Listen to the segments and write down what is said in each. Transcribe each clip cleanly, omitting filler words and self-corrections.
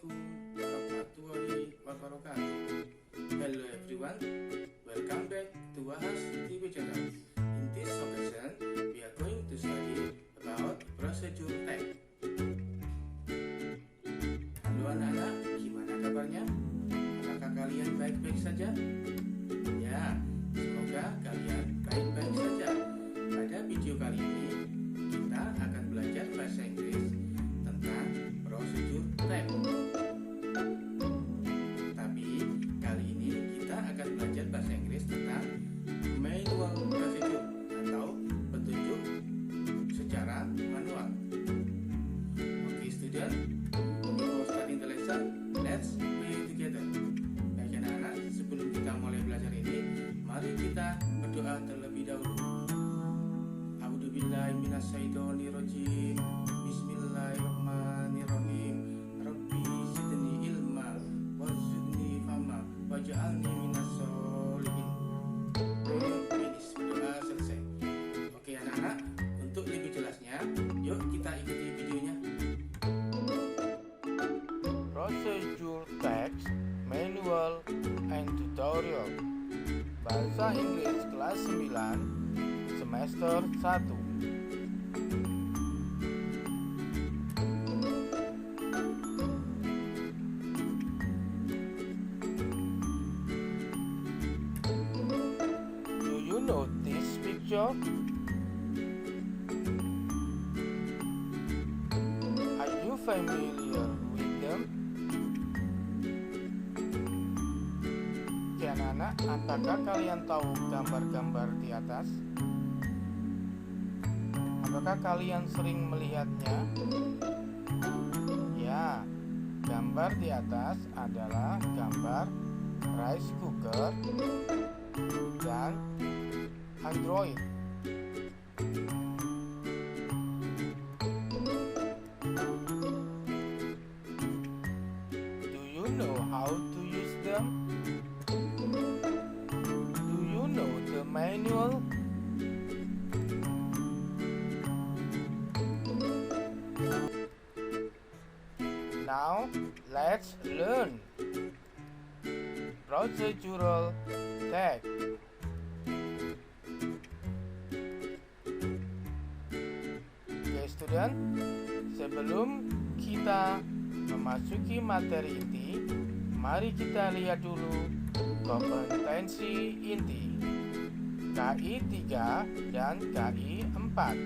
Assalamualaikum warahmatullahi wabarakatuh. Hello everyone, welcome back to Wahas TV channel. In this occasion, we are going to study about procedure tag. Halo anak-anak, gimana kabarnya? Apakah kalian baik-baik saja? Ya, semoga kalian baik-baik saja. Pada video kali ini, kita akan belajar bahasa Inggris tentang prosedur tag. Tapi kali ini kita akan belajar bahasa Inggris tentang manual procedure atau petunjuk secara manual. Oke student, before starting the lesson, let's pray together. Baik anak-anak, sebelum kita mulai belajar ini, mari kita berdoa terlebih dahulu. A'udzubillahi minasyaitonirrajim. Bismillahirrahmanirrahim. Rabbi zidni ilma warzuqni fahma waj'alni minas sholihin. Finish, berdoa selesai. Oke anak-anak, untuk lebih jelasnya, yuk kita ikuti videonya. Procedure Text, Manual, and Tutorial. Bahasa Inggris kelas 9, semester 1. Do you know this picture? Are you familiar with them? Oke anak-anak, apakah kalian tahu gambar-gambar di atas? Apakah kalian sering melihatnya? Ya, gambar di atas adalah gambar rice cooker dan Android. Do you know how to use them? Do you know the manual? Now, let's learn procedural tag. Oke, student, sebelum kita memasuki materi inti, mari kita lihat dulu kompetensi inti KI 3 dan KI 4.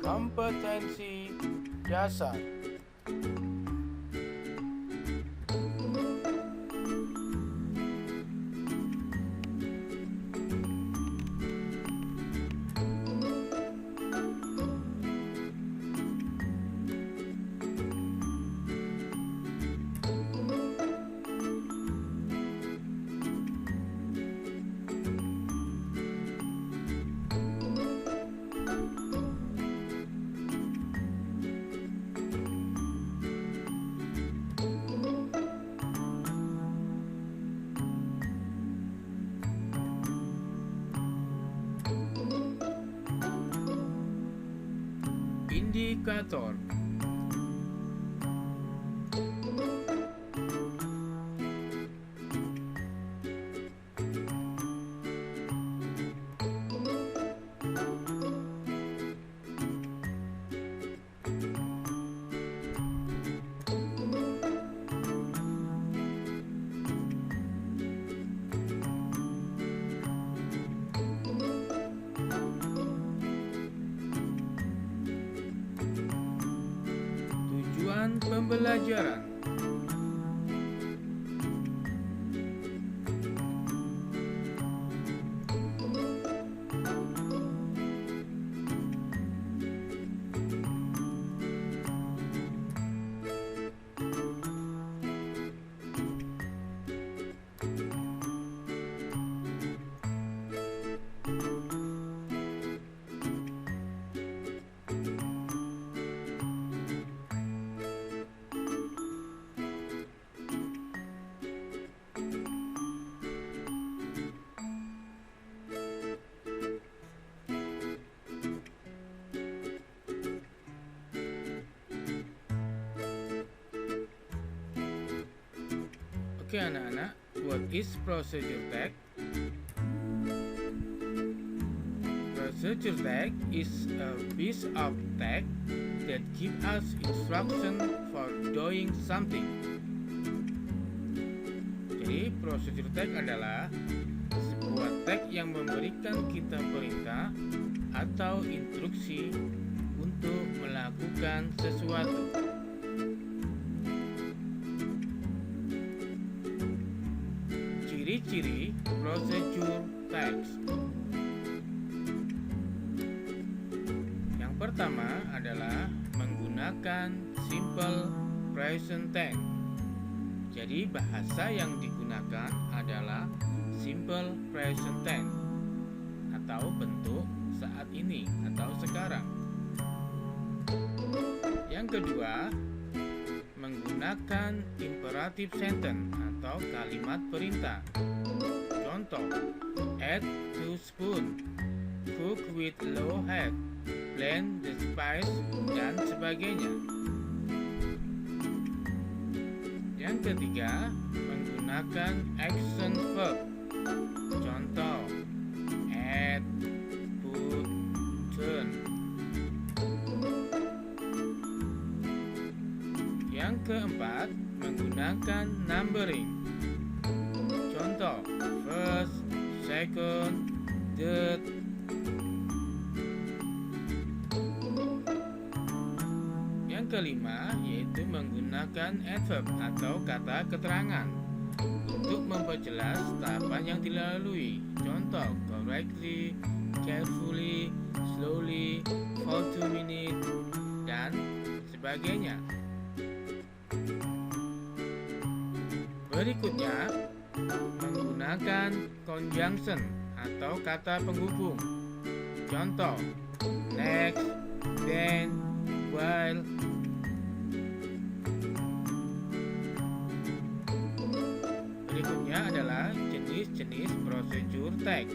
Kompetensi dasar. Indikator. pembelajaran. Oke anak-anak, what is procedure tag? Procedure tag is a piece of text that gives us instruction for doing something. Jadi procedure tag adalah sebuah tag yang memberikan kita perintah atau instruksi untuk melakukan sesuatu. Ciri-ciri procedure tags. Yang pertama adalah menggunakan simple present tense. Jadi bahasa yang digunakan adalah simple present tense atau bentuk saat ini atau sekarang. Yang kedua, menggunakan imperative sentence atau kalimat perintah. Contoh, add 2 spoon, cook with low heat, blend the spice, dan sebagainya. Yang ketiga, menggunakan action verb. Contoh, add, put, turn. Yang keempat, menggunakan numbering. Contoh, first, second, third. Yang kelima, yaitu menggunakan adverb atau kata keterangan untuk memperjelas tahapan yang dilalui. Contoh, correctly, carefully, slowly, for 2 minutes, dan sebagainya. Berikutnya, menggunakan conjunction atau kata penghubung. Contoh, next, then, while. Berikutnya adalah jenis-jenis procedure tag.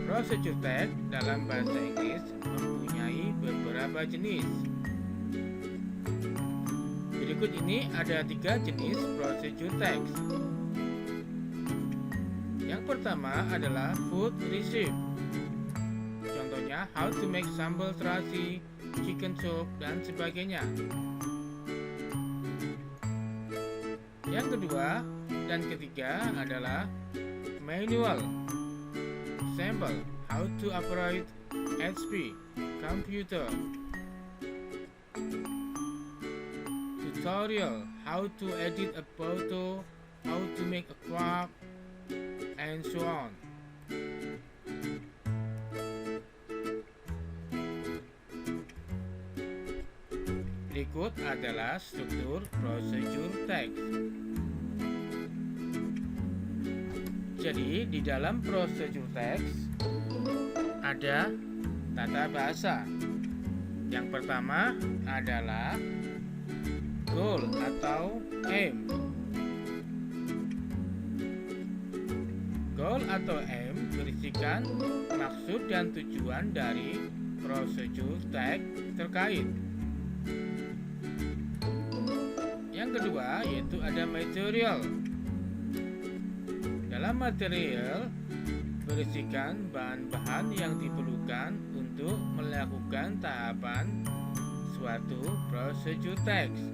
Procedure tag dalam bahasa Inggris mempunyai beberapa jenis. Berikut ini ada 3 jenis procedure tags. Yang pertama adalah food recipe. Contohnya how to make sambal terasi, chicken soup, dan sebagainya. Yang kedua dan ketiga adalah manual. Example, how to operate HP computer. Tutorial, how to edit a photo, how to make a crop, and so on. Berikut adalah struktur procedure text. Jadi di dalam procedure text ada tata bahasa. Yang pertama adalah goal atau aim. Goal atau aim berisikan maksud dan tujuan dari procedure tag terkait. Yang kedua yaitu ada material. Dalam material berisikan bahan-bahan yang diperlukan untuk melakukan tahapan suatu procedure text.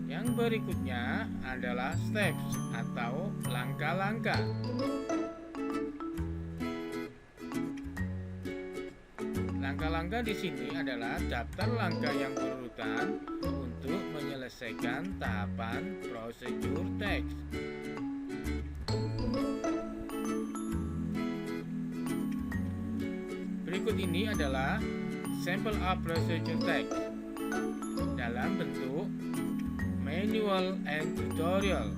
Yang berikutnya adalah steps atau langkah-langkah. Langkah-langkah Maka di sini adalah daftar langkah yang berurutan untuk menyelesaikan tahapan prosedur teks. Berikut ini adalah sampel of procedure text dalam bentuk manual and tutorial.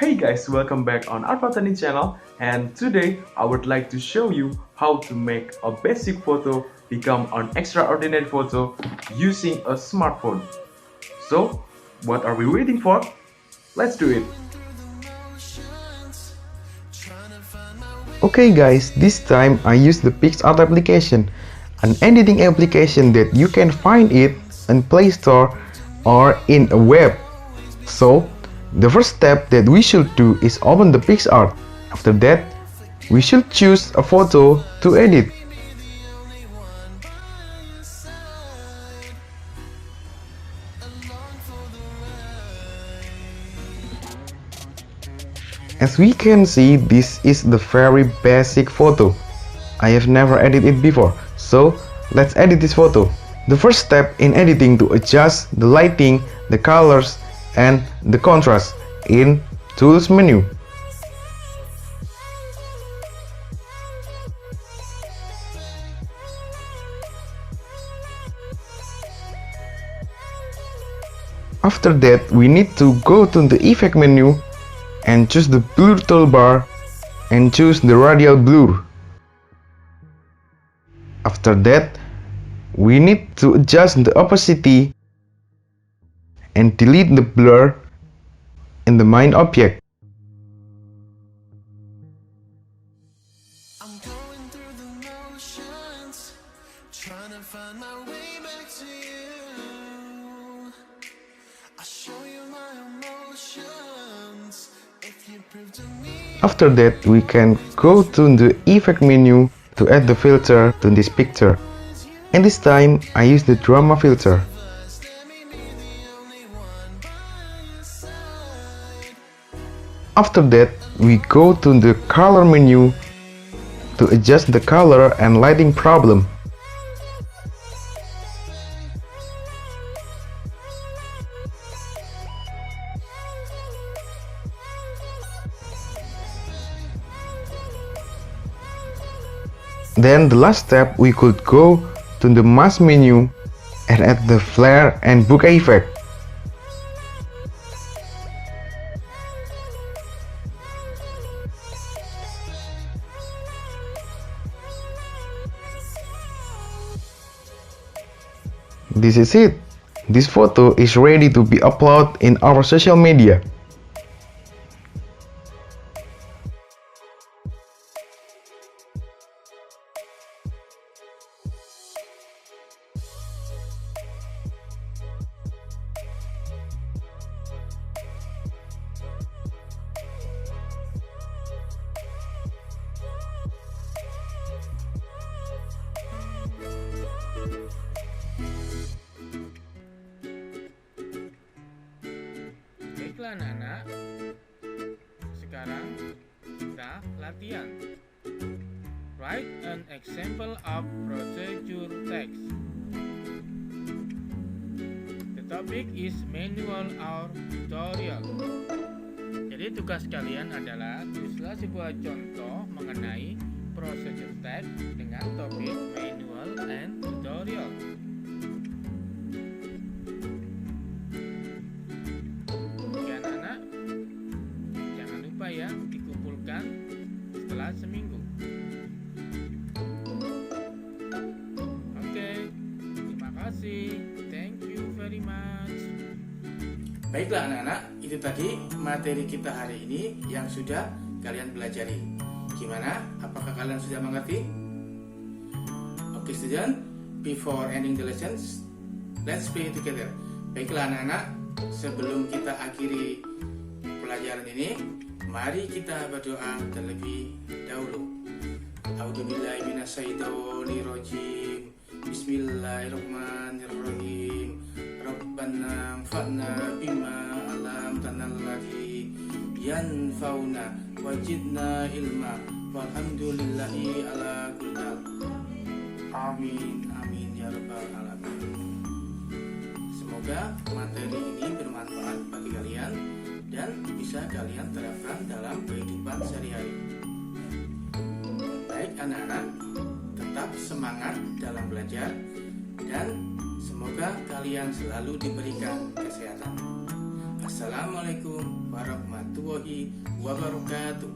Hey guys, welcome back on Art Botany channel, and today I would like to show you how to make a basic photo become an extraordinary photo using a smartphone. So, what are we waiting for? Let's do it! Okay guys, this time I use the PicsArt application, an editing application that you can find it in Play Store or in a web. So, the first step that we should do is open the PicsArt. After that, we should choose a photo to edit. As we can see, this is the very basic photo. I have never edited it before, so let's edit this photo. The first step in editing to adjust the lighting, the colors, and the contrast in Tools menu. After that, we need to go to the Effect menu and choose the Blur toolbar and choose the Radial Blur. After that, we need to adjust the opacity and delete the blur in the main object. I'm going through the motions, trying to find my way back to you. I'll show you my emotions if you prove to me. After that, we can go to the Effect menu to add the filter to this picture. And this time, I use the Drama filter. After that, we go to the Color menu to adjust the color and lighting problem. Then the last step, we could go to the Mask menu and add the flare and bokeh effect. This is it. This photo is ready to be uploaded in our social media. Baiklah anak-anak, sekarang kita latihan. Write an example of procedure text. The topic is manual or tutorial. Jadi tugas kalian adalah tulislah sebuah contoh mengenai procedure text dengan topik manual and tutorial. Oke anak-anak, jangan lupa ya dikumpulkan setelah seminggu. Oke, terima kasih. Thank you very much. Baiklah anak-anak, itu tadi materi kita hari ini yang sudah kalian pelajari. Gimana? Apakah kalian sudah mengerti? Oke student, before ending the lessons, let's pray together. Baiklah anak-anak, sebelum kita akhiri pelajaran ini, mari kita berdoa terlebih dahulu. A'udzubillahi minasyaitonirrajim. Bismillahirrahmanirrahim. Rabbana anfa'na bima 'allamtana alladzi yanfa'una wajidna ilma walhamdulillahi ala kulli hal. Amin amin ya rabbal alamin. Semoga materi ini bermanfaat bagi kalian dan bisa kalian terapkan dalam kehidupan sehari-hari. Baik anak-anak, tetap semangat dalam belajar dan semoga kalian selalu diberikan kesehatan. Assalamualaikum warahmatullahi wabarakatuh.